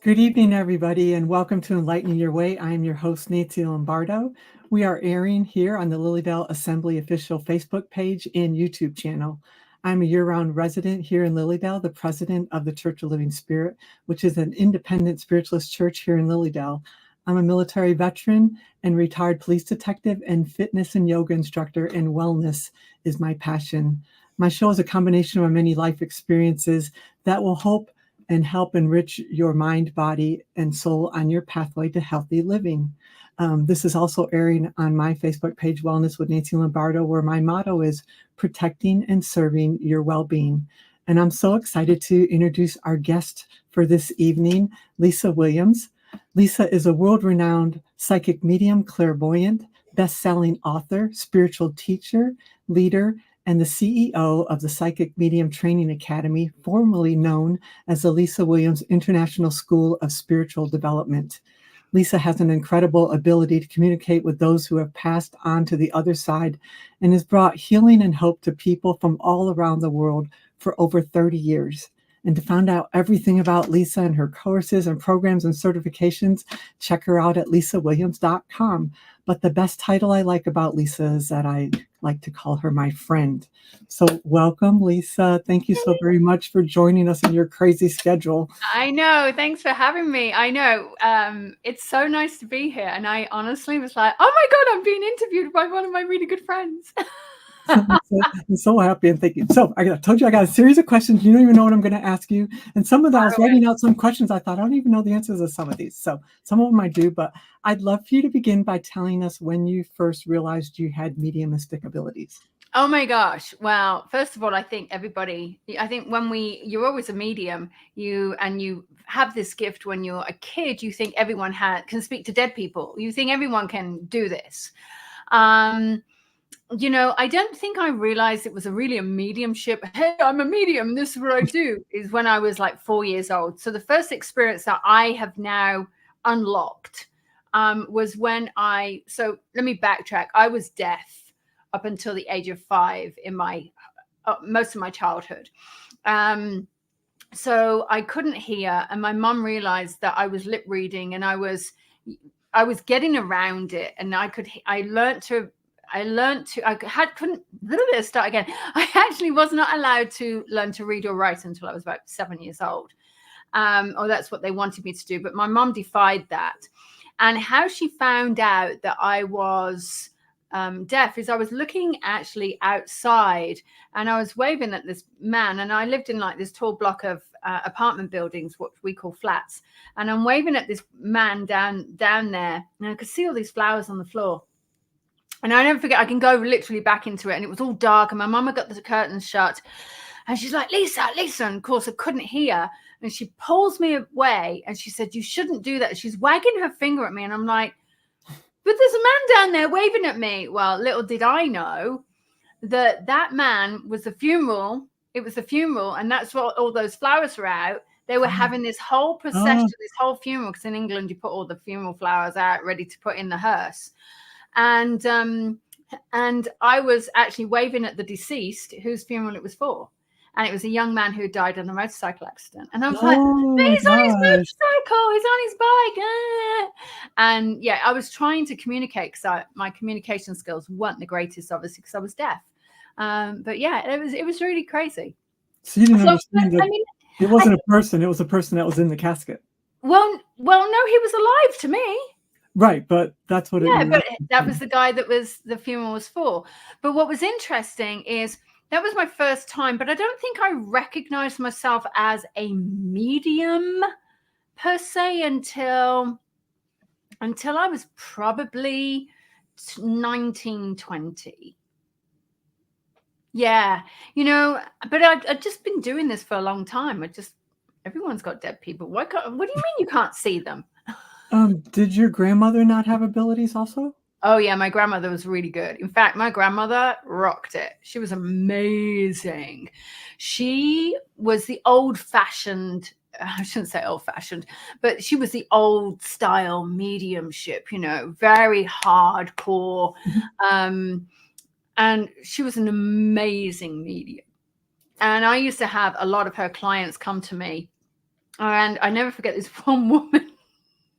Good evening, everybody, and welcome to Enlightening Your Way. I am your host, Nancy Lombardo. We are airing here on the Lilydale Assembly official Facebook page and YouTube channel. I'm a year-round resident here in Lilydale, the president of the Church of Living Spirit, which is an independent spiritualist church here in Lilydale. I'm a military veteran and retired police detective, and fitness and yoga instructor, and wellness is my passion. My show is a combination of many life experiences that will help enrich your mind, body, and soul on your pathway to healthy living. This is also airing on my Facebook page, Wellness with Nancy Lombardo, where my motto is protecting and serving your well-being. And I'm so excited to introduce our guest for this evening, Lisa Williams. Lisa is a world-renowned psychic medium, clairvoyant, best-selling author, spiritual teacher, leader, and the CEO of the Psychic Medium Training Academy, formerly known as the Lisa Williams International School of Spiritual Development. Lisa has an incredible ability to communicate with those who have passed on to the other side and has brought healing and hope to people from all around the world for over 30 years. And to find out everything about Lisa and her courses and programs and certifications, check her out at lisawilliams.com. But the best title I like about Lisa is that I like to call her my friend. So welcome, Lisa. Thank you so very much for joining us in your crazy schedule. I know. Thanks for having me. I know. It's so nice to be here. And I honestly was like, oh my God, I'm being interviewed by one of my really good friends. I'm so happy and thank you. So I told you I got a series of questions. You don't even know what I'm going to ask you. And some of that, I was writing out some questions. I thought, I don't even know the answers to some of these. So some of them I do, but I'd love for you to begin by telling us when you first realized you had mediumistic abilities. Oh my gosh. Well, first of all, I think when you're always a medium, you have this gift when you're a kid, you think everyone can speak to dead people. You think everyone can do this. I don't think I realized it was really a mediumship. Hey, I'm a medium. This is what I do, is when I was like 4 years old. So the first experience that I have now unlocked was when so let me backtrack. I was deaf up until the age of 5 in most of my childhood. So I couldn't hear, and my mum realized that I was lip reading, and I was getting around it, and I actually was not allowed to learn to read or write until I was about 7 years old. Or that's what they wanted me to do. But my mom defied that. And how she found out that I was deaf is I was looking actually outside, and I was waving at this man, and I lived in like this tall block of apartment buildings, what we call flats. And I'm waving at this man down there, and I could see all these flowers on the floor. And I never forget, I can go literally back into it. And it was all dark, and my mum had got the curtains shut. And she's like, Lisa. And of course, I couldn't hear. And she pulls me away, and she said, you shouldn't do that. She's wagging her finger at me. And I'm like, but there's a man down there waving at me. Well, little did I know that man was the funeral. It was the funeral. And that's what all those flowers were out. They were having this whole procession, this whole funeral. Because in England, you put all the funeral flowers out ready to put in the hearse. And I was actually waving at the deceased, whose funeral it was for. And it was a young man who died in a motorcycle accident. And I was like, he's on his motorcycle, he's on his bike. And yeah, I was trying to communicate because my communication skills weren't the greatest, obviously, because I was deaf. But yeah, it was really crazy. So you didn't understand that it wasn't a person, it was a person that was in the casket. Well, no, he was alive to me. Right, but that's what but that was the guy that the funeral was for. But what was interesting is that was my first time, but I don't think I recognized myself as a medium per se until I was probably 19, 20. Yeah, but I've just been doing this for a long time. Everyone's got dead people. What do you mean you can't see them? Did your grandmother not have abilities also? Oh, yeah, my grandmother was really good. In fact, my grandmother rocked it. She was amazing. She was the old-fashioned, I shouldn't say old-fashioned, but she was the old-style mediumship, very hardcore. And she was an amazing medium. And I used to have a lot of her clients come to me And I never forget this one woman.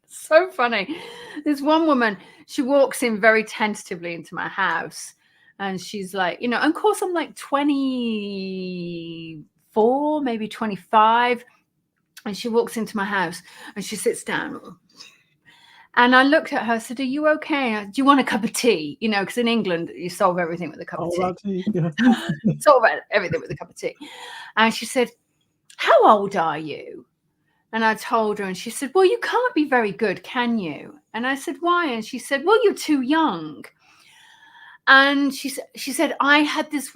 So funny. This one woman, she walks in very tentatively into my house, and she's like, and of course I'm like 24, maybe 25. And she walks into my house and she sits down. And I looked at her, I said, "Are you okay? Do you want a cup of tea?" Because in England, you solve everything with a cup of tea. Yeah. Solve everything with a cup of tea. And she said, "How old are you?" And I told her, and she said, "Well, you can't be very good, can you?" And I said, "Why?" And she said, "Well, you're too young." And she said, "I had this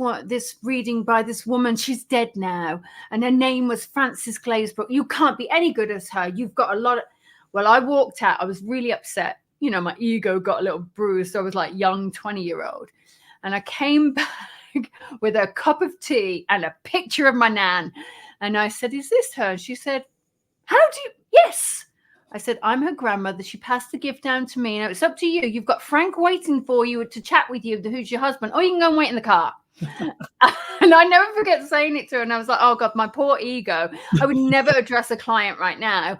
reading by this woman. She's dead now. And her name was Frances Glazebrook. You can't be any good as her. You've got a lot of..." Well, I walked out. I was really upset. My ego got a little bruised. I was like young 20-year-old. And I came back with a cup of tea and a picture of my nan. And I said, "Is this her?" And she said, "How do you..." "Yes." I said, "I'm her grandmother. She passed the gift down to me. Now it's up to you. You've got Frank waiting for you to chat with you, who's your husband. Or you can go and wait in the car." And I never forget saying it to her. And I was like, oh God, my poor ego. I would never address a client right now,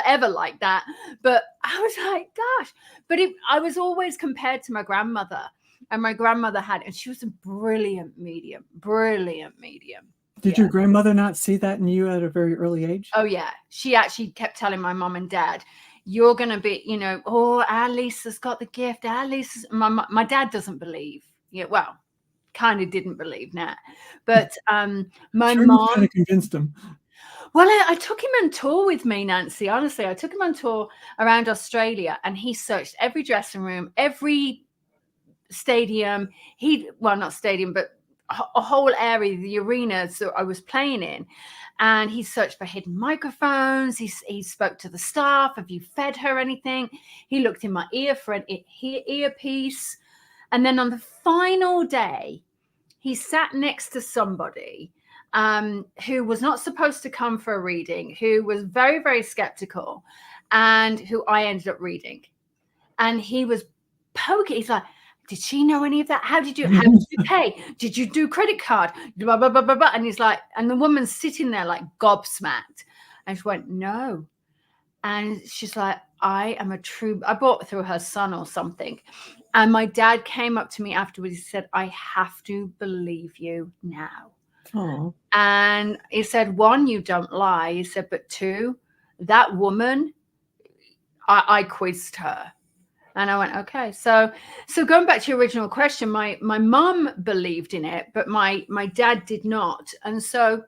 ever like that. But I was like, gosh. But I was always compared to my grandmother. And my grandmother and she was a brilliant medium. Did your grandmother not see that in you at a very early age? Oh, yeah. She actually kept telling my mom and dad, "You're going to be, oh, our Lisa's got the gift. Our Lisa's..." My dad doesn't believe. Yeah, well, kind of didn't believe that. But my mom kind of convinced him. Well, I took him on tour with me, Nancy. Honestly, I took him on tour around Australia, and he searched every dressing room, every stadium. Not stadium, but a whole area, the arenas that I was playing in. And he searched for hidden microphones. He spoke to the staff. Have you fed her anything? He looked in my ear for an earpiece. And then on the final day, he sat next to somebody who was not supposed to come for a reading, who was very, very skeptical, and who I ended up reading. And he was poking. He's like, "Did she know any of that? How did you pay? Did you do credit card?" Blah, blah, blah, blah, blah. And he's like, and the woman's sitting there like gobsmacked. And she went, "No." And she's like, "I bought through her son or something." And my dad came up to me afterwards. He said, "I have to believe you now." Oh. And he said, "One, you don't lie." He said, "But two, that woman, I quizzed her." And I went, okay. So going back to your original question, my mum believed in it, but my dad did not. And so,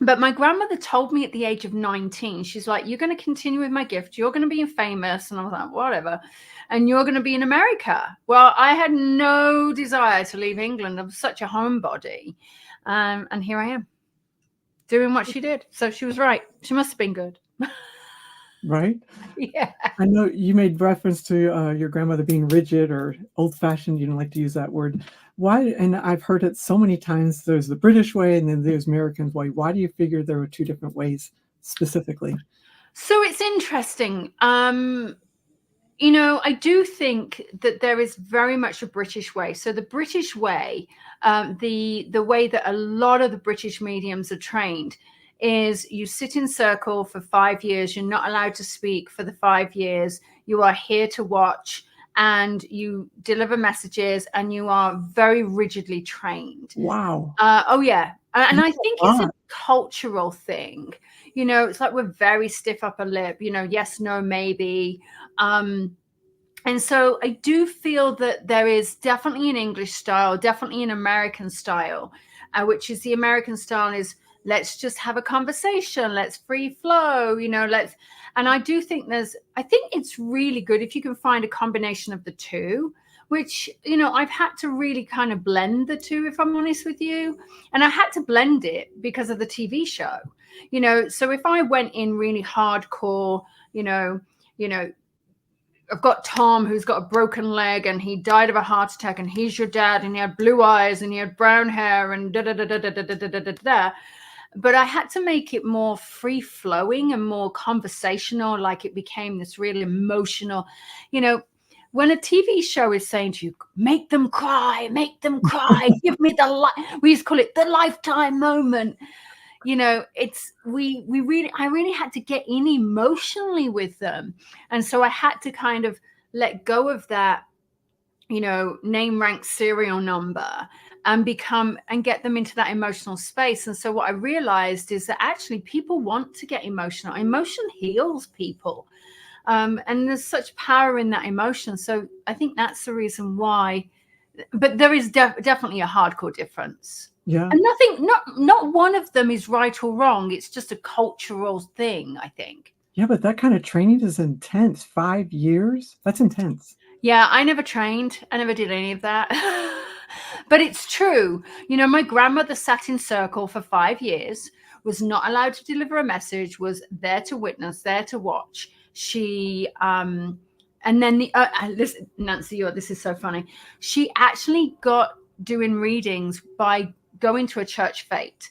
but my grandmother told me at the age of 19, she's like, "You're going to continue with my gift. You're going to be famous." And I was like, whatever. "And you're going to be in America." Well, I had no desire to leave England. I was such a homebody. And here I am doing what she did. So she was right. She must have been good. Right? Yeah. I know you made reference to your grandmother being rigid or old-fashioned. You don't like to use that word. Why? And I've heard it so many times. There's the British way and then there's American way. Why do you figure there are two different ways specifically? So it's interesting. I do think that there is very much a British way. So the British way, the way that a lot of the British mediums are trained is you sit in circle for 5 years. You're not allowed to speak for the 5 years. You are here to watch, and you deliver messages, and you are very rigidly trained. Wow. Oh, yeah. And I think it's a cultural thing. It's like we're very stiff upper lip, yes, no, maybe. And so I do feel that there is definitely an English style, definitely an American style, which is the American style is, let's just have a conversation. Let's free flow, and I do think I think it's really good if you can find a combination of the two, which, I've had to really kind of blend the two, if I'm honest with you. And I had to blend it because of the TV show, so if I went in really hardcore, I've got Tom who's got a broken leg and he died of a heart attack and he's your dad and he had blue eyes and he had brown hair and da da da da da da da da da da. But I had to make it more free flowing and more conversational, like it became this really emotional, when a TV show is saying to you, make them cry, give me we used to call it the lifetime moment. you know, I really had to get in emotionally with them. And so I had to kind of let go of that, you know, name, rank, serial number, and get them into that emotional space. And so what I realized is that actually people want to get emotional. Emotion heals people. And there's such power in that emotion. So I think that's the reason why, but there is definitely a hardcore difference. Yeah. And not one of them is right or wrong. It's just a cultural thing, I think. Yeah, but that kind of training is intense. 5 years? That's intense. Yeah, I never trained. I never did any of that. But it's true. You know, my grandmother sat in circle for 5 years, was not allowed to deliver a message, was there to witness, there to watch. She, and then listen, Nancy, this is so funny. She actually got doing readings by going to a church fete.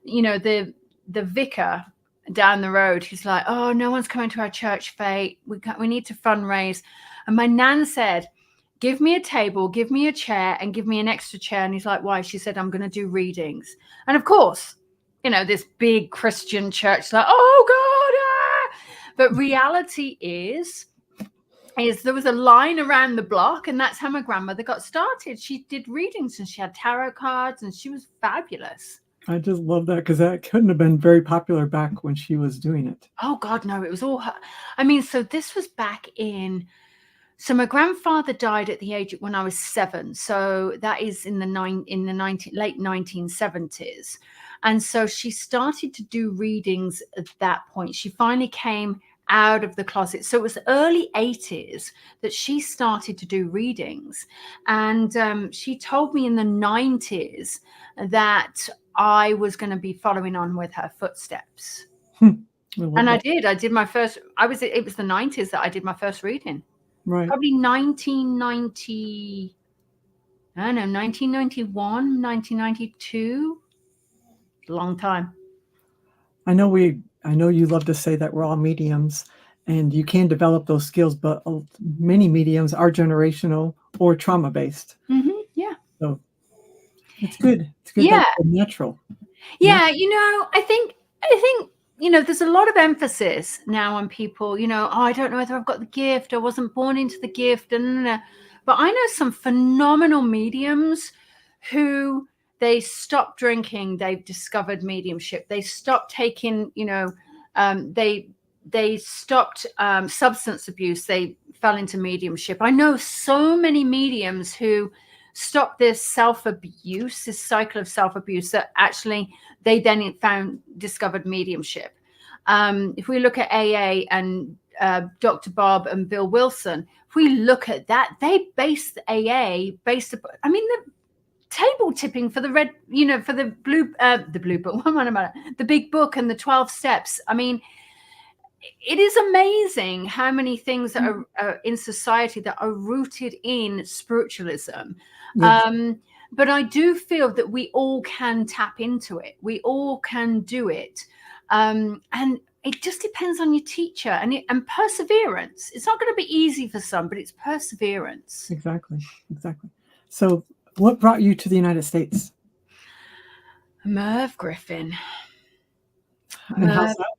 You know, the vicar down the road, he's like, oh, no one's coming to our church fete. We need to fundraise. And my nan said, give me a table, give me a chair, and give me an extra chair. And he's like, why? She said, I'm going to do readings. And of course, you know, this big Christian church, like, oh God. Ah! But reality is there was a line around the block, and that's how my grandmother got started. She did readings, and she had tarot cards, and she was fabulous. I just love that, because that couldn't have been very popular back when she was doing it. Oh God, no, it was all her. I mean, so this was back in, so my grandfather died at the age when I was 7. So that is in the late 1970s. And so she started to do readings at that point. She finally came out of the closet. So it was early 80s that she started to do readings. And she told me in the 90s that I was going to be following on with her footsteps. And I did my first, it was the 90s that I did my first reading. Right. Probably 1990, I don't know, 1991, 1992. Long time. I know you love to say that we're all mediums, and you can develop those skills, but many mediums are generational or trauma-based. Yeah. So it's good. It's good. Yeah. That's natural. Yeah. You know, I think, you know, there's a lot of emphasis now on people, you know, oh, I don't know whether I've got the gift. I wasn't born into the gift. But I know some phenomenal mediums who they stopped drinking. They've discovered mediumship. They stopped taking, you know, they stopped substance abuse. They fell into mediumship. I know so many mediums who stopped this self-abuse, this cycle of self-abuse, that actually they then discovered mediumship. If we look at AA and Dr. Bob and Bill Wilson, if we look at that, they based AA based upon, I mean, the table tipping for the red, you know, for the blue book, what am I about? The big book and the 12 steps. I mean, it is amazing how many things that are in society that are rooted in spiritualism. Yes. But I do feel that we all can tap into it. We all can do it. And it just depends on your teacher and perseverance. It's not going to be easy for some, but it's perseverance. Exactly. So what brought you to the United States? Merv Griffin. And how's that?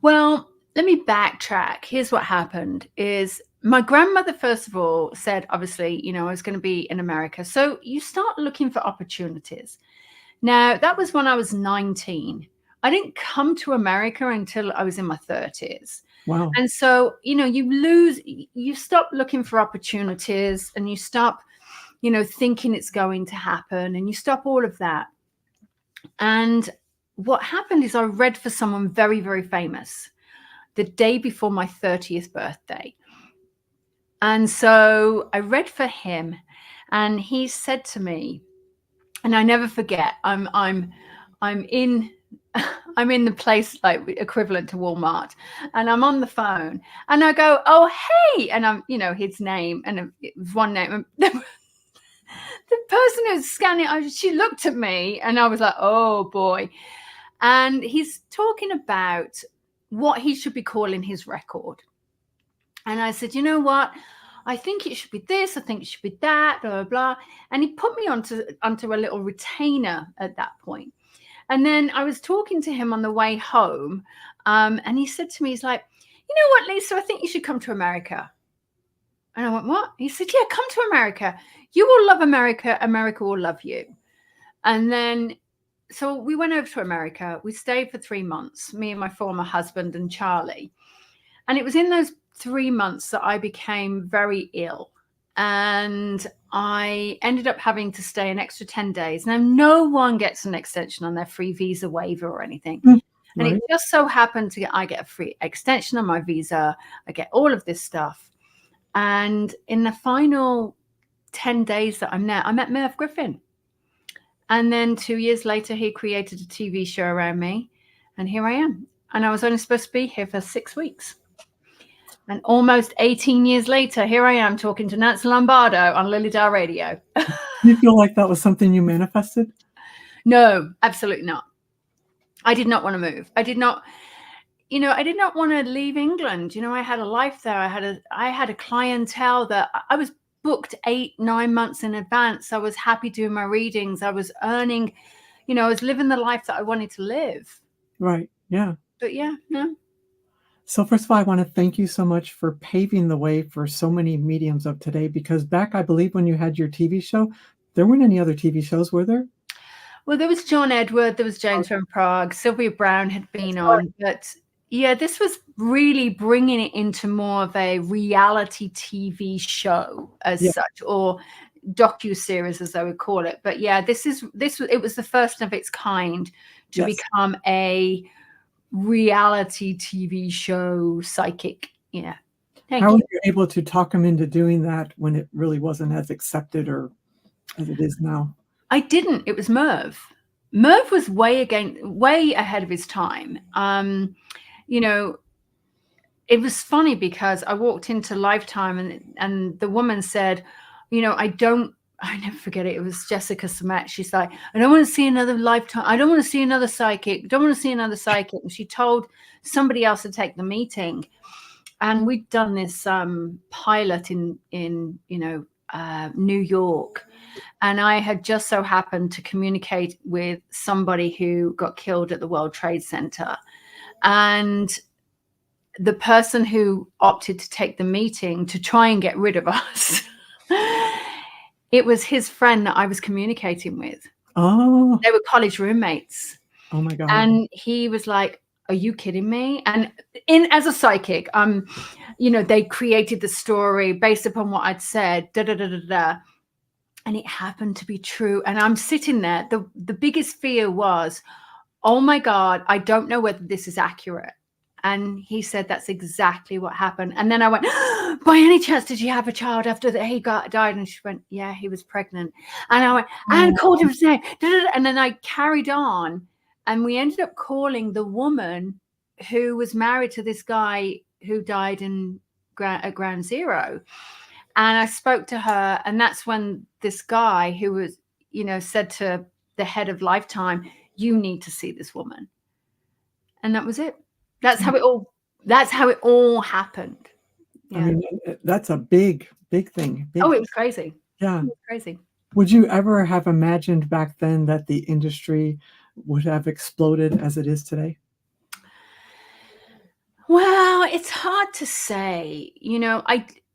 Well, let me backtrack. Here's what happened is my grandmother, first of all, said, obviously, you know, I was going to be in America. So you start looking for opportunities. Now, that was when I was 19. I didn't come to America until I was in my 30s. Wow. And so, you know, you stop looking for opportunities, and you stop, you know, thinking it's going to happen, and you stop all of that. And what happened is I read for someone very, very famous the day before my 30th birthday. And so I read for him, and he said to me, and I never forget, I'm in the place like equivalent to Walmart, and I'm on the phone, and I go, oh, hey, and I'm, you know, his name, and it was one name. The person who's scanning, she looked at me, and I was like, oh boy. And he's talking about what he should be calling his record. And I said, you know what? I think it should be this. I think it should be that, blah, blah, blah. And he put me onto a little retainer at that point. And then I was talking to him on the way home, and he said to me, he's like, you know what, Lisa, I think you should come to America. And I went, what? He said, yeah, come to America. You will love America. America will love you. And then, so we went over to America. We stayed for 3 months, me and my former husband and Charlie. And it was in those 3 months that I became very ill. And I ended up having to stay an extra 10 days. Now, no one gets an extension on their free visa waiver or anything. Right. And it just so happened I get a free extension on my visa. I get all of this stuff. And in the final 10 days that I'm there, I met Merv Griffin. And then 2 years later, he created a TV show around me. And here I am. And I was only supposed to be here for 6 weeks. And almost 18 years later, here I am talking to Nancy Lombardo on Lilydale Radio. Do you feel like that was something you manifested? No, absolutely not. I did not want to move. I did not want to leave England. I had a life there. I had a clientele that I was booked 8-9 months in advance. I was happy doing my readings. I was earning, I was living the life that I wanted to live. Right. Yeah. But yeah, no. So first of all, I want to thank you so much for paving the way for so many mediums of today, because back, I believe, when you had your TV show, there weren't any other TV shows, were there? Well, there was John Edward, there was James from Prague, Sylvia Brown had been on, but yeah, this was really bringing it into more of a reality TV show as such, or docu-series as I would call it. But yeah, it was the first of its kind to become a reality TV show psychic. Yeah. How were you able to talk them into doing that when it really wasn't as accepted or as it is now? I didn't. It was Merv. Merv was way ahead of his time. It was funny because I walked into Lifetime and the woman said, I never forget it. It was Jessica Smet. She's like, I don't want to see another Lifetime. I don't want to see another psychic. Don't want to see another psychic. And she told somebody else to take the meeting. And we'd done this pilot in New York. And I had just so happened to communicate with somebody who got killed at the World Trade Center. And the person who opted to take the meeting to try and get rid of us, it was his friend that I was communicating with. Oh. They were college roommates. Oh my God. And he was like, are you kidding me? And as a psychic, they created the story based upon what I'd said, and it happened to be true. And I'm sitting there. The biggest fear was, oh my God, I don't know whether this is accurate. And he said, that's exactly what happened. And then I went, by any chance, did you have a child after that he died? And she went, yeah, he was pregnant. And I went, and called him his name. And then I carried on. And we ended up calling the woman who was married to this guy who died at Ground Zero. And I spoke to her. And that's when this guy who was, said to the head of Lifetime, you need to see this woman. And that was it. That's how it all happened. Yeah. I mean, that's a big thing. It was crazy. Yeah. It was crazy. Would you ever have imagined back then that the industry would have exploded as it is today? Well, it's hard to say.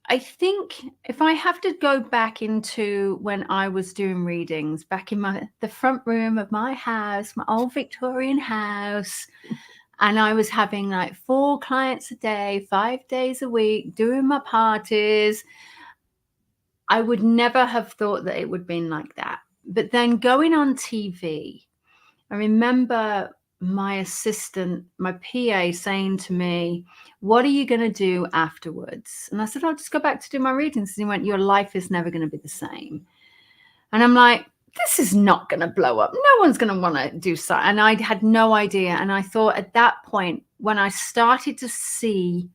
I think if I have to go back into when I was doing readings, back in the front room of my house, my old Victorian house, and I was having like 4 clients a day, 5 days a week, doing my parties, I would never have thought that it would have been like that. But then going on TV, I remember my assistant, my PA, saying to me, what are you going to do afterwards? And I said, I'll just go back to do my readings. And he went, your life is never going to be the same. And I'm like, this is not going to blow up. No one's going to want to do so. And I had no idea. And I thought at that point, when I started to see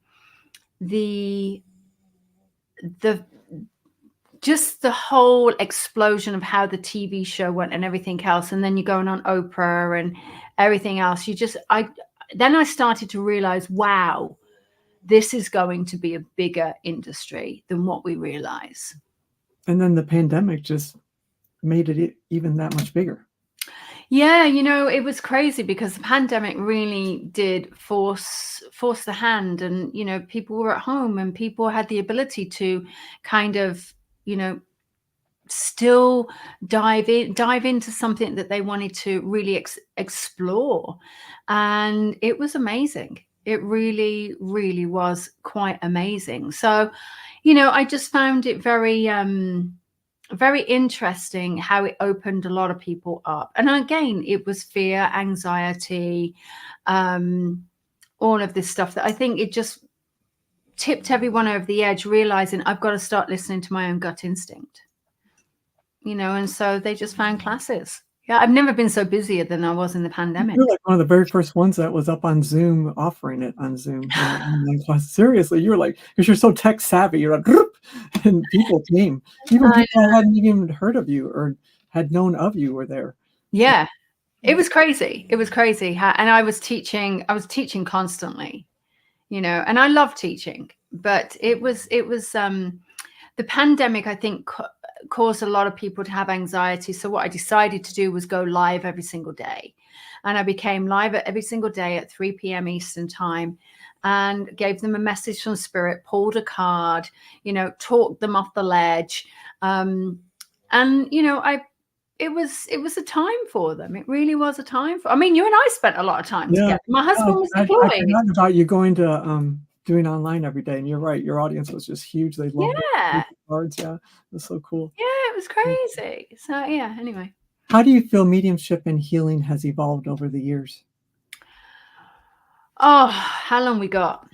just the whole explosion of how the TV show went and everything else, and then you're going on Oprah and everything else, then I started to realize, wow, this is going to be a bigger industry than what we realize. And then the pandemic just made it even that much bigger. Yeah, it was crazy because the pandemic really did force the hand, and people were at home and people had the ability to kind of, still dive into something that they wanted to really explore, and it was amazing. It really, really was quite amazing. So, I just found it very interesting how it opened a lot of people up. And again, it was fear, anxiety, all of this stuff that I think it just tipped everyone over the edge, realizing I've got to start listening to my own gut instinct. And so they just found classes. Yeah, I've never been so busier than I was in the pandemic. You're like one of the very first ones that was up on Zoom, offering it on Zoom in an online class. Seriously, you were like, because you're so tech savvy, you're like, "Droop," and people came. Even I people that hadn't even heard of you or had known of you were there. Yeah, it was crazy. It was crazy. And I was teaching constantly, and I love teaching, but it was the pandemic, I think, caused a lot of people to have anxiety. So what I decided to do was go live every single day. And I became live every single day at 3 p.m. Eastern time, and gave them a message from spirit, pulled a card, talked them off the ledge. And, it was a time for them. It really was a time for, I mean, you and I spent a lot of time Yeah. together. My husband was I'd deployed. forgotten about you going to, doing online every day, and you're right, your audience was just huge. They loved Yeah. the cards, yeah. That's so cool. Yeah, it was crazy. So yeah, anyway. How do you feel mediumship and healing has evolved over the years? Oh, how long we got?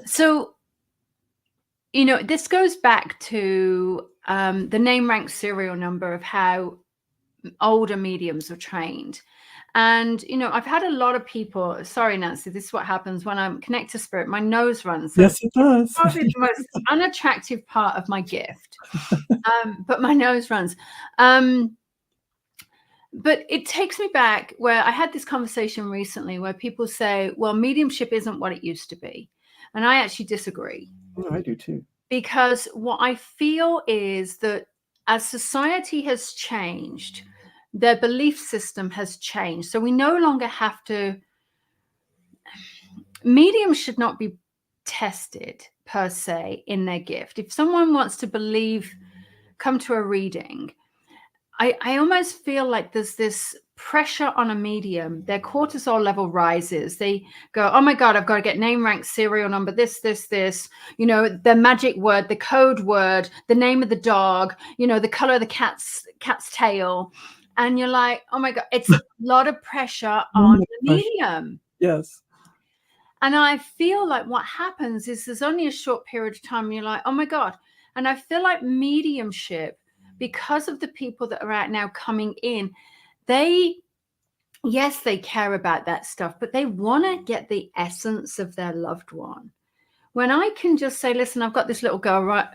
So, this goes back to the name, rank, serial number of how older mediums are trained. And, I've had a lot of people, sorry, Nancy, this is what happens when I'm connected to spirit. My nose runs. So Yes, it does. probably the most unattractive part of my gift. But my nose runs. But it takes me back where I had this conversation recently where people say, well, mediumship isn't what it used to be. And I actually disagree. Oh, I do too. Because what I feel is that as society has changed, their belief system has changed. So we no longer have to, mediums should not be tested per se in their gift. If someone wants to believe, come to a reading, I almost feel like there's this pressure on a medium. Their cortisol level rises. They go, oh my God, I've got to get name, rank, serial number, this, the magic word, the code word, the name of the dog, the color of the cat's tail. And you're like, oh my God, it's a lot of pressure on the medium. Yes. And I feel like what happens is there's only a short period of time and you're like, oh my God. And I feel like mediumship, because of the people that are out now coming in, they care about that stuff, but they want to get the essence of their loved one. When I can just say, listen, I've got this little girl, right,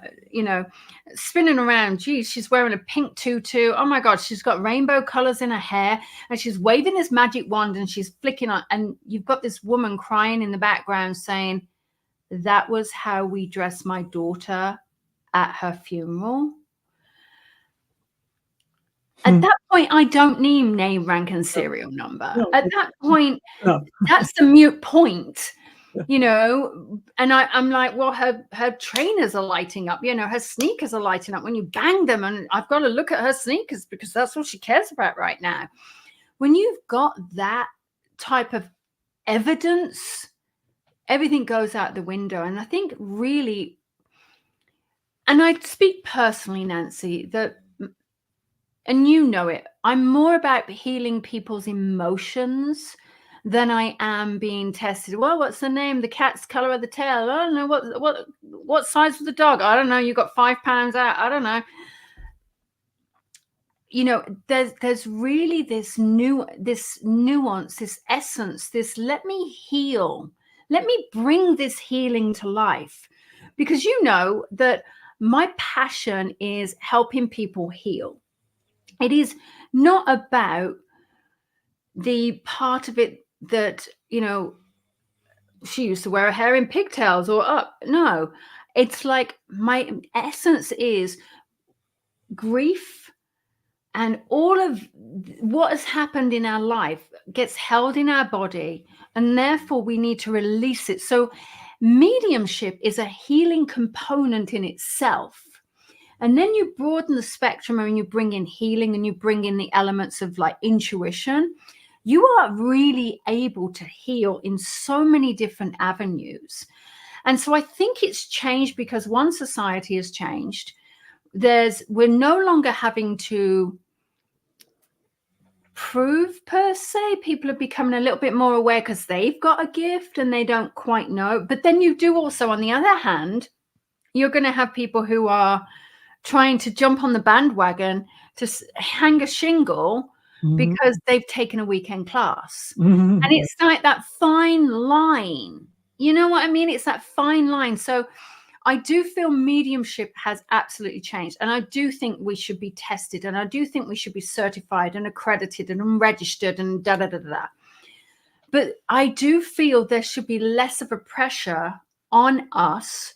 spinning around. Geez, she's wearing a pink tutu. Oh my God, she's got rainbow colors in her hair, and she's waving this magic wand and she's flicking on. And you've got this woman crying in the background saying, that was how we dressed my daughter at her funeral. At that point, I don't need name, rank, and serial number. No. At that point, No. that's the mute point, and I'm like, well, her trainers are lighting up, her sneakers are lighting up when you bang them, and I've got to look at her sneakers because that's all she cares about right now. When you've got that type of evidence, everything goes out the window. And I think really, and I speak personally, Nancy, that, and it, I'm more about healing people's emotions than I am being tested. Well, what's the name? The cat's color of the tail? I don't know. What size was the dog? I don't know. You got 5 pounds out. I don't know. There's really this nuance, this essence, this let me heal. Let me bring this healing to life. Because that my passion is helping people heal. It is not about the part of it that, she used to wear her hair in pigtails or up. No, it's like my essence is grief And all of what has happened in our life gets held in our body, and therefore we need to release it. So mediumship is a healing component in itself. And then you broaden the spectrum and you bring in healing and you bring in the elements of like intuition. You are really able to heal in so many different avenues. And so I think it's changed because one, society has changed. We're no longer having to prove per se. People are becoming a little bit more aware because they've got a gift and they don't quite know. But then you do also, on the other hand, you're going to have people who are trying to jump on the bandwagon to hang a shingle because they've taken a weekend class. And it's like that fine line. You know what I mean? It's that fine line. So I do feel mediumship has absolutely changed. And I do think we should be tested. And I do think we should be certified and accredited and registered and da-da-da-da. But I do feel there should be less of a pressure on us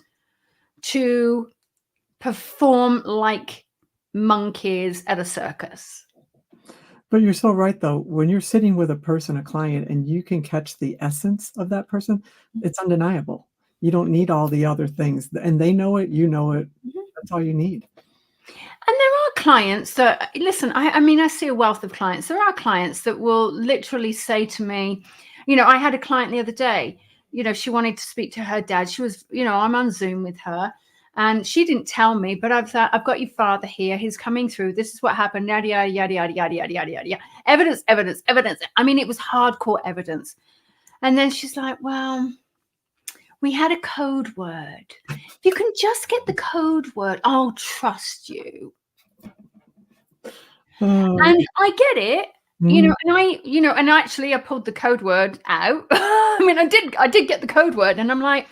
to perform like monkeys at a circus. But you're so right, though. When you're sitting with a person, a client, and you can catch the essence of that person, it's undeniable. You don't need all the other things. And they know it, you know it. That's all you need. And there are clients that, listen, I mean, I see a wealth of clients. There are clients that will literally say to me, you know, I had a client the other day, you know, she wanted to speak to her dad. She was, you know, I'm on Zoom with her. And she didn't tell me, but I've got your father here. He's coming through. This is what happened. Yada, yada, yada, yada, yada, yada, yada, yada. Evidence, evidence, evidence. I mean, it was hardcore evidence. And then she's like, well, we had a code word. If you can just get the code word, I'll trust you. And I get it. You know, and actually I pulled the code word out. I mean, I did get the code word, and I'm like,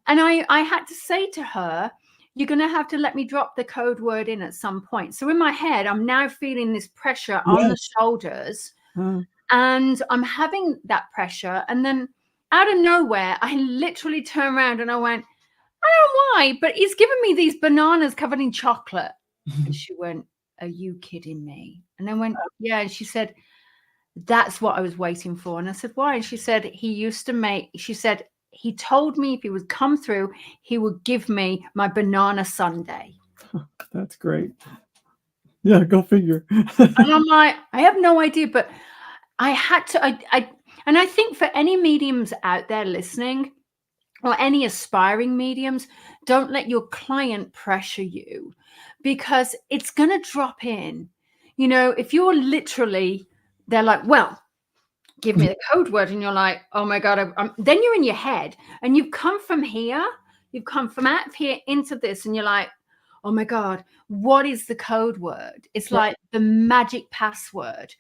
and I had to say to her, you're going to have to let me drop the code word in at some point. So in my head, I'm now feeling this pressure on the shoulders, and I'm having that pressure. And then out of nowhere, I literally turned around and I went, I don't know why, but he's given me these bananas covered in chocolate. And she went, are you kidding me? And I went, yeah. And she said, that's what I was waiting for. And I said, why? And she said, she said, he told me if he would come through, he would give me my banana sundae. That's great. Yeah, go figure. And I'm like, I have no idea, but I had to, and I think for any mediums out there listening, or any aspiring mediums, don't let your client pressure you, because it's going to drop in. You know, if you're literally, they're like, well, give me the code word, and you're like, oh my God, then you're in your head, and you've come from here, you've come from out of here into this, and you're like, oh my God, what is the code word? It's like the magic password.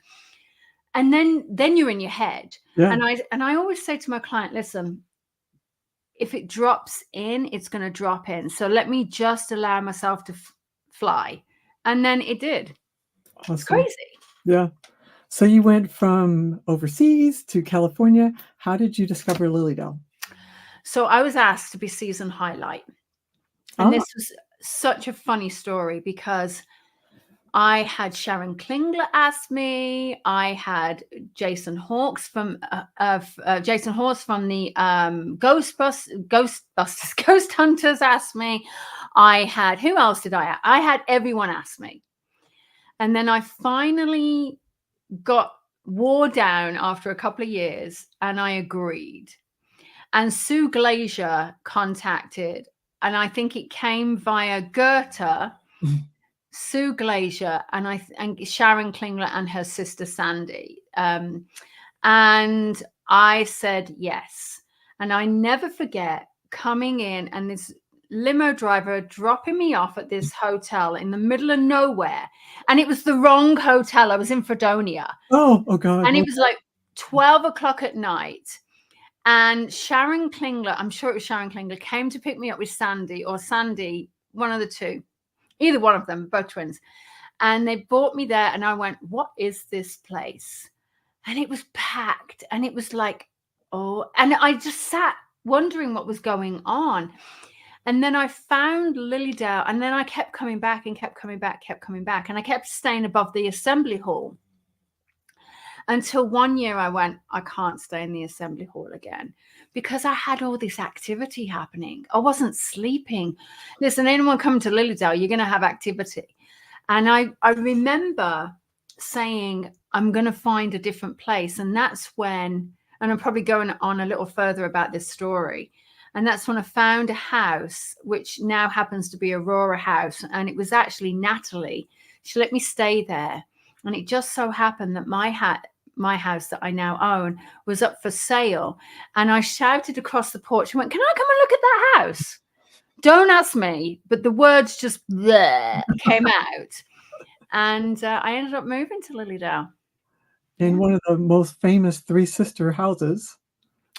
And then you're in your head. And I always say to my client, listen, if it drops in, it's going to drop in. So let me just allow myself to fly. And then it did. Awesome. It's crazy. Yeah. So you went from overseas to California. How did you discover Lilydale? So I was asked to be season highlight. And this was such a funny story, because I had Sharon Klingler ask me. I had Jason Hawkes from the Ghostbusters, Ghost Hunters ask me. I had, who else did I had everyone ask me. And then I finally wore down after a couple of years, and I agreed. And Sue Glazier contacted, and I think it came via Goethe. Sue Glazier and Sharon Klingler and her sister Sandy. And I said yes. And I never forget coming in and this limo driver dropping me off at this hotel in the middle of nowhere. And it was the wrong hotel. I was in Fredonia. Oh God. And it was like 12 o'clock at night. And Sharon Klingler, I'm sure it was Sharon Klingler, came to pick me up with Sandy, one of the two. Either one of them, both twins. And they brought me there, and I went, what is this place? And it was packed, and it was like, oh, and I just sat wondering what was going on. And then I found Lilydale, and then I kept coming back and kept coming back, and I kept staying above the assembly hall until one year I went, I can't stay in the assembly hall again, because I had all this activity happening. I wasn't sleeping. Listen, anyone coming to Lilydale, you're going to have activity. And I remember saying, I'm going to find a different place. And that's when, and I'm probably going on a little further about this story. And that's when I found a house, which now happens to be Aurora House. And it was actually Natalie. She let me stay there. And it just so happened that my house that I now own was up for sale. And I shouted across the porch and went, can I come and look at that house? Don't ask me, but the words just came out. And I ended up moving to Lilydale. In one of the most famous Three Sister houses,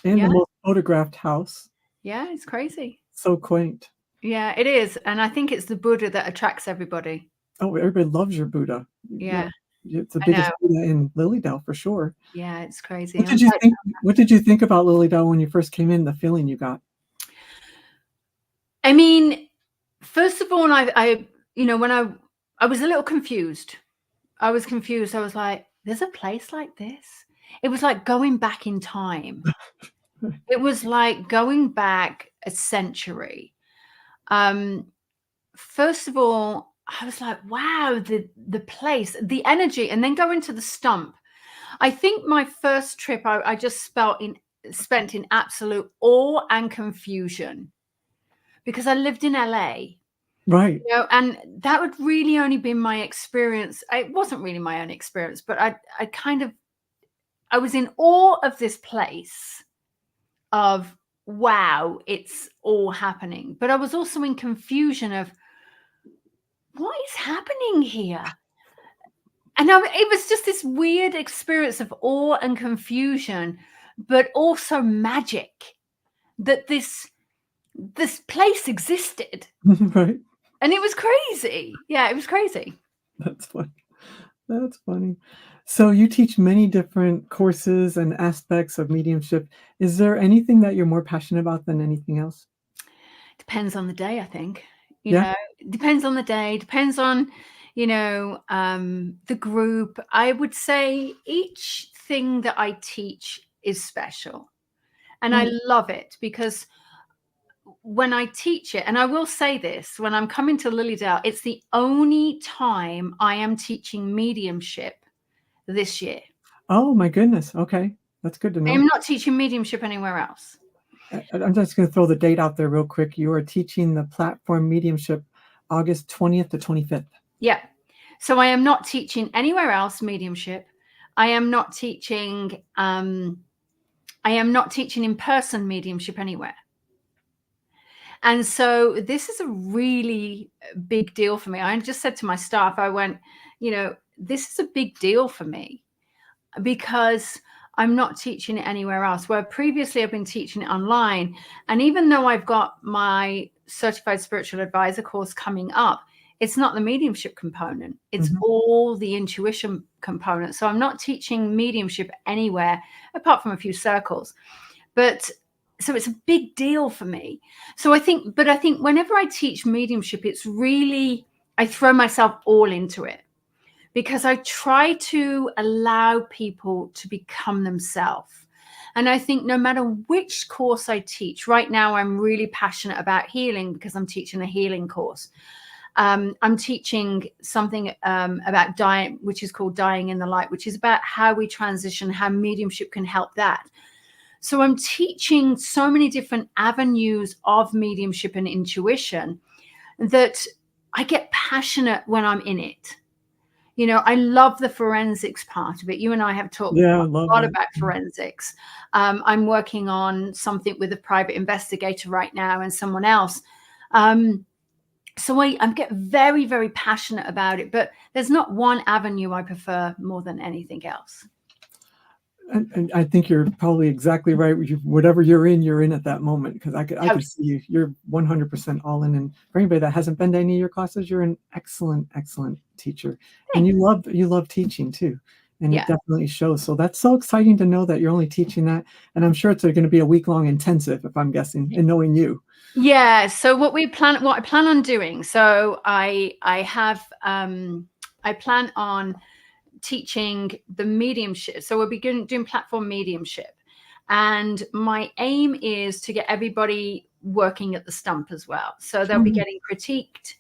and the most photographed house. Yeah, it's crazy. So quaint. Yeah, it is. And I think it's the Buddha that attracts everybody. Oh, everybody loves your Buddha. Yeah. It's the biggest Buddha in Lilydale for sure. Yeah, it's crazy. What did you think about Lilydale when you first came in, the feeling you got? I mean, first of all, I when I was a little confused. I was confused. I was like, there's a place like this? It was like going back in time. It was like going back a century. First of all, I was like, wow, the place, the energy, and then going to the stump. I think my first trip, I just spent in absolute awe and confusion, because I lived in LA. Right. And that would really only been my experience. It wasn't really my own experience, but I was in awe of this place of, wow, it's all happening. But I was also in confusion of, what is happening here? And it was just this weird experience of awe and confusion, but also magic, that this place existed. Right. And it was crazy. Yeah, it was crazy. That's funny. That's funny. So you teach many different courses and aspects of mediumship. Is there anything that you're more passionate about than anything else? Depends on the day, I think. Yeah. Depends on the day, depends on, the group. I would say each thing that I teach is special. And I love it, because when I teach it, and I will say this, when I'm coming to Lilydale, it's the only time I am teaching mediumship this year. Oh my goodness. Okay. That's good to know. I'm not teaching mediumship anywhere else. I'm just going to throw the date out there real quick. You are teaching the Platform Mediumship August 20th to 25th. Yeah. So I am not teaching anywhere else mediumship. I am not teaching in-person mediumship anywhere. And so this is a really big deal for me. I just said to my staff, I went, this is a big deal for me, because I'm not teaching it anywhere else, where previously I've been teaching it online. And even though I've got my certified spiritual advisor course coming up, it's not the mediumship component. It's all the intuition component. So I'm not teaching mediumship anywhere apart from a few circles. So it's a big deal for me. So I think whenever I teach mediumship, it's really, I throw myself all into it, because I try to allow people to become themselves. And I think no matter which course I teach, right now I'm really passionate about healing, because I'm teaching a healing course. I'm teaching something about dying, which is called Dying in the Light, which is about how we transition, how mediumship can help that. So I'm teaching so many different avenues of mediumship and intuition that I get passionate when I'm in it. I love the forensics part of it. You and I have talked a lot about forensics. I'm working on something with a private investigator right now and someone else. So I get very, very passionate about it, but there's not one avenue I prefer more than anything else. And I think you're probably exactly right. Whatever you're in at that moment, because I could see you're 100% all in. And for anybody that hasn't been to any of your classes, you're an excellent, excellent teacher. And you love teaching too. and it Yeah. definitely shows. So that's so exciting to know that you're only teaching that, and I'm sure it's going to be a week-long intensive, if I'm guessing, and knowing you. Yeah. So what I plan on doing. So I plan on teaching the mediumship. So we'll be doing platform mediumship. And my aim is to get everybody working at the stump as well. So they'll be getting critiqued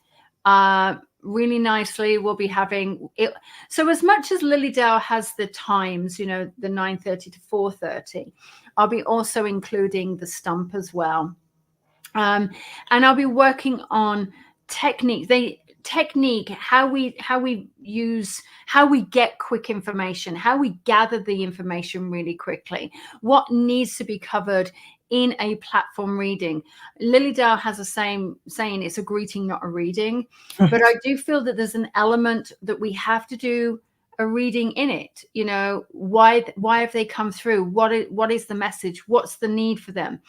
really nicely. We'll be having it. So as much as Lilydale has the times, the 9:30 to 4:30, I'll be also including the stump as well. And I'll be working on technique, how we get quick information, how we gather the information really quickly, what needs to be covered in a platform reading. Lilydale has the same saying, it's a greeting, not a reading. But I do feel that there's an element that we have to do a reading in it. Why have they come through? What is the message? What's the need for them?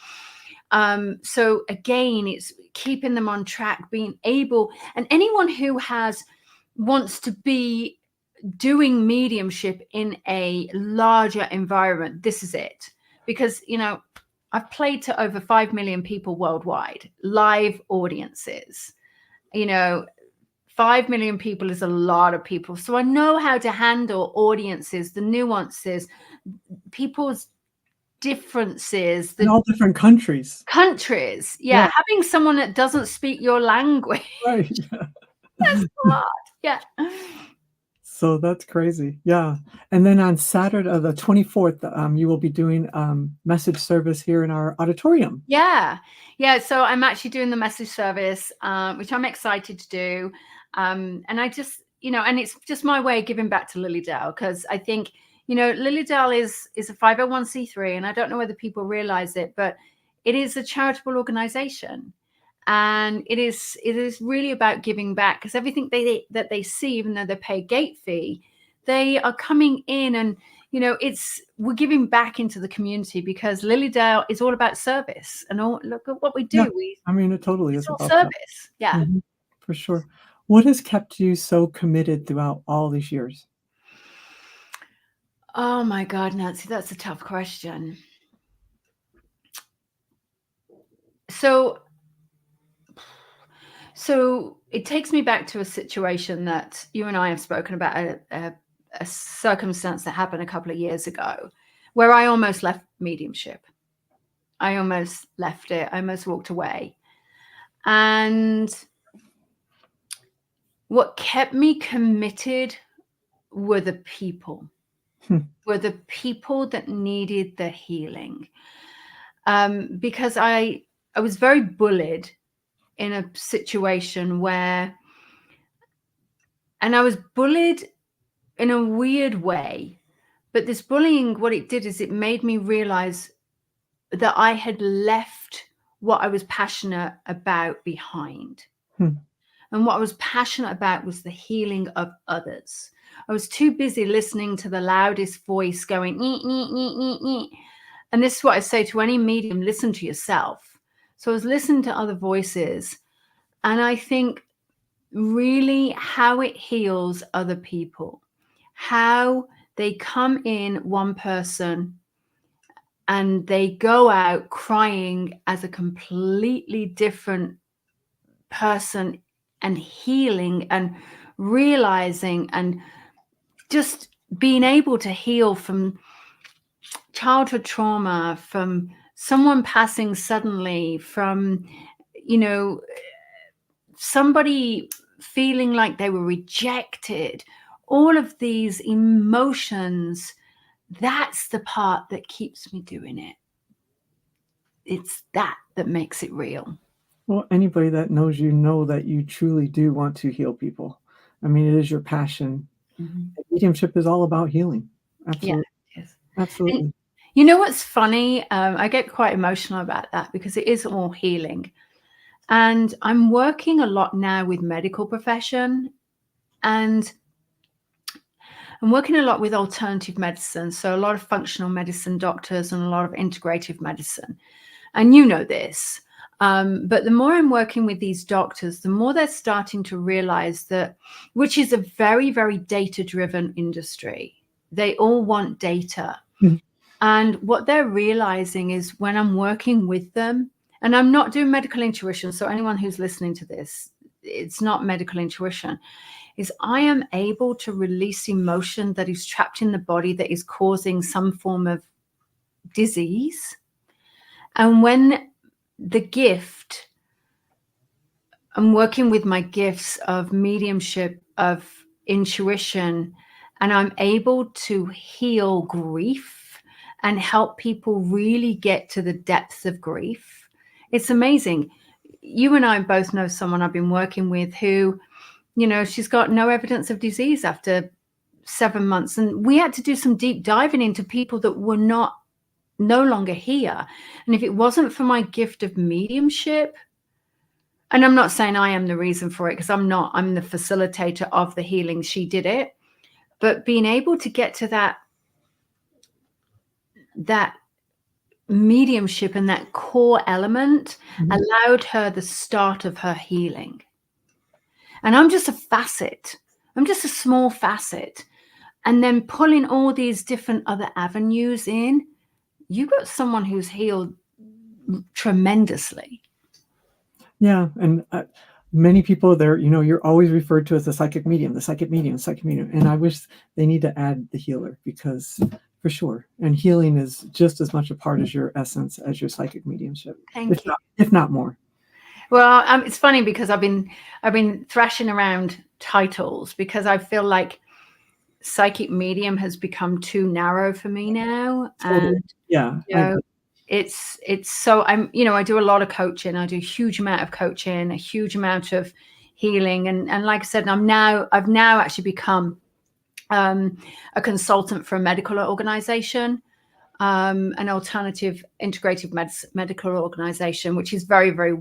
So again, it's keeping them on track, being able, and anyone who wants to be doing mediumship in a larger environment, this is it. Because, I've played to over 5 million people worldwide, live audiences. 5 million people is a lot of people. So I know how to handle audiences, the nuances, people's differences, In all different countries. Yeah. Having someone that doesn't speak your language. Right. That's hard. Yeah. So that's crazy. Yeah. And then on Saturday, the 24th, you will be doing message service here in our auditorium. Yeah. So I'm actually doing the message service, which I'm excited to do. And I just, and it's just my way of giving back to Lilydale, because I think, Lilydale is a 501c3, and I don't know whether people realize it, but it is a charitable organization. And it is really about giving back, because everything that they see, even though they pay gate fee, they are coming in and, we're giving back into the community, because Lilydale is all about service. And look at what we do. Yeah. It totally is all about service. That. Yeah. For sure. What has kept you so committed throughout all these years? Oh my God, Nancy, that's a tough question. So it takes me back to a situation that you and I have spoken about, a circumstance that happened a couple of years ago, where I almost left mediumship. I almost left it. I almost walked away. And what kept me committed were the people. Were the people that needed the healing. Because I was very bullied in a situation where, and I was bullied in a weird way, but this bullying, what it did is it made me realize that I had left what I was passionate about behind. And what I was passionate about was the healing of others. I was too busy listening to the loudest voice going, ee, ee, ee, ee, ee. And this is what I say to any medium: listen to yourself. So I was listening to other voices, and I think really how it heals other people, how they come in one person and they go out crying as a completely different person, and healing and realizing and just being able to heal from childhood trauma, from someone passing suddenly, from, somebody feeling like they were rejected, all of these emotions. That's the part that keeps me doing it. It's that makes it real. Well, anybody that knows you know that you truly do want to heal people. It is your passion. Mediumship is all about healing. Absolutely. Yeah, it is. Absolutely. And you know what's funny? I get quite emotional about that, because it is all healing. And I'm working a lot now with medical profession, and I'm working a lot with alternative medicine. So a lot of functional medicine doctors and a lot of integrative medicine. And you know this. But the more I'm working with these doctors, the more they're starting to realize that, which is a very, very data-driven industry. they all want data. Mhm. And what they're realizing is when I'm working with them, and I'm not doing medical intuition, so anyone who's listening to this, it's not medical intuition, is I am able to release emotion that is trapped in the body that is causing some form of disease. And when the gift, I'm working with my gifts of mediumship, of intuition, and I'm able to heal grief and help people really get to the depths of grief. It's amazing. You and I both know someone I've been working with who, you know, she's got no evidence of disease after 7 months. And we had to do some deep diving into people that were no longer here. And if it wasn't for my gift of mediumship, and I'm not saying I am the reason for it, because I'm not, I'm the facilitator of the healing. She did it. But being able to get to that mediumship and that core element allowed her the start of her healing. And I'm just a facet. I'm just a small facet. And then pulling all these different other avenues in, you've got someone who's healed tremendously. Yeah. And many people there, you know, you're always referred to as the psychic medium, the psychic medium, psychic medium. And I wish they need to add the healer, because for sure. And healing is just as much a part of your essence as your psychic mediumship. Thank you. If not more. Well, it's funny because I've been thrashing around titles, because I feel like psychic medium has become too narrow for me now. And yeah, you know, it's so I do a lot of coaching. I do a huge amount of coaching, a huge amount of healing, and like I said, I've now actually become a consultant for a medical organization, an alternative integrative medical organization, which is very, very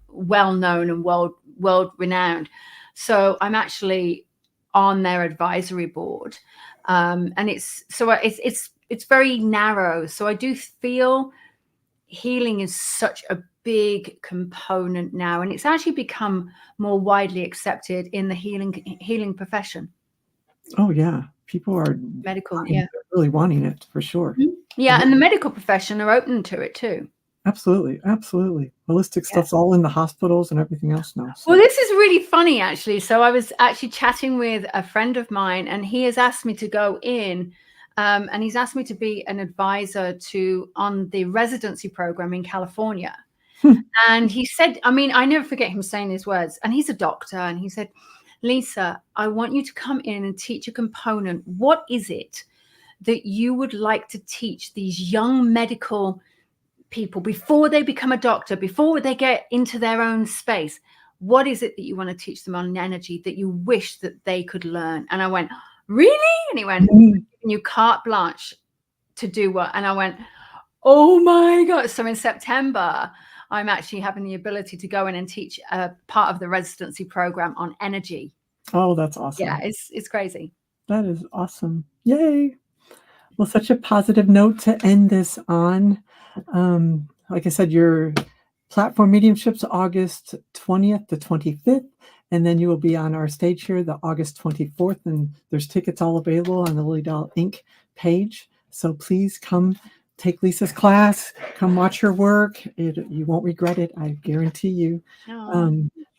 well known and world renowned. So I'm actually on their advisory board, and it's very narrow. So I do feel healing is such a big component now, and it's actually become more widely accepted in the healing profession. Oh yeah, people are Medical, really wanting it, for sure. Yeah, and the medical profession are open to it too. Absolutely. Holistic stuff's all in the hospitals and everything else now. So. Well, this is really funny, actually. So I was actually chatting with a friend of mine, and he has asked me to go in, and he's asked me to be an advisor on the residency program in California. And he said, I mean, I never forget him saying these words, and he's a doctor, and he said, Lisa, I want you to come in and teach a component. What is it that you would like to teach these young medical people before they become a doctor, before they get into their own space? What is it that you want to teach them on energy that you wish that they could learn? And I went, really? And he went, giving you carte blanche to do what? And I went, oh my God. So in September, I'm actually having the ability to go in and teach a part of the residency program on energy. Oh, that's awesome. Yeah, it's crazy. That is awesome. Yay. Well, such a positive note to end this on. Like I said, your Platform Mediumship's August 20th to 25th, and then you will be on our stage here the August 24th, and there's tickets all available on the Lily Dell Inc. page. So please come take Lisa's class, come watch her work. You won't regret it, I guarantee you.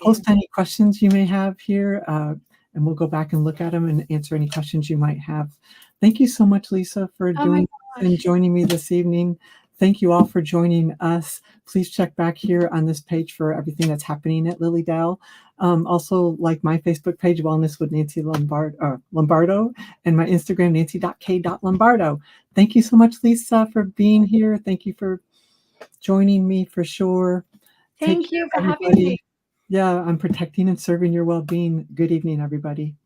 Post any questions you may have here, and we'll go back and look at them and answer any questions you might have. Thank you so much, Lisa, for doing and joining me this evening. Thank you all for joining us. Please check back here on this page for everything that's happening at Lily Dell. Also, like my Facebook page, Wellness with Nancy Lombardo, and my Instagram, nancy.k.lombardo. Thank you so much, Lisa, for being here. Thank you for joining me, for sure. Thank you for having me. Yeah, I'm protecting and serving your well-being. Good evening, everybody.